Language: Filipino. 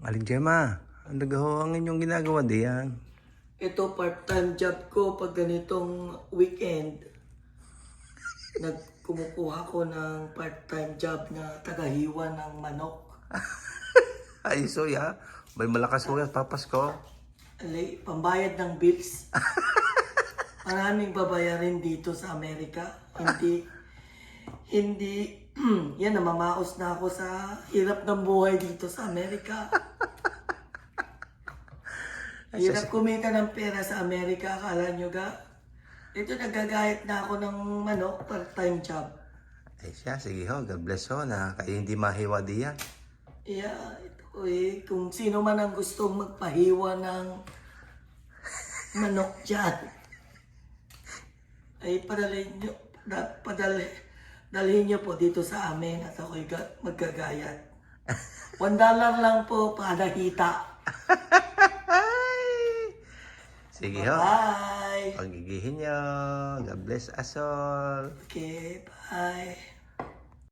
Aling Gemma, ang nagawa ang inyong ginagawa diyan. Ito part-time job ko pag ganitong weekend. Kumukuha ko ng part-time job na tagahiwa ng manok. Ay, so ya, may malakas mo yan, papasko. Alay, pambayad ng bills. Maraming babayarin dito sa Amerika. Hindi, yan, namamaos na ako sa hirap ng buhay dito sa Amerika. Hirap kumita ng pera sa Amerika, akala nyo ga? Ito, nagagayat na ako ng manok, part-time job. Ay siya, sige ho, God bless ho, na kayo hindi mahiwa diyan. Yeah, ito kung sino man ang gustong magpahiwa ng manok dyan, ay dalhin nyo po dito sa amin at ako'y maggagayat. $1 lang po para hita. Sige ho, Bye! pagigihin nyo, God bless us all. Okay, bye!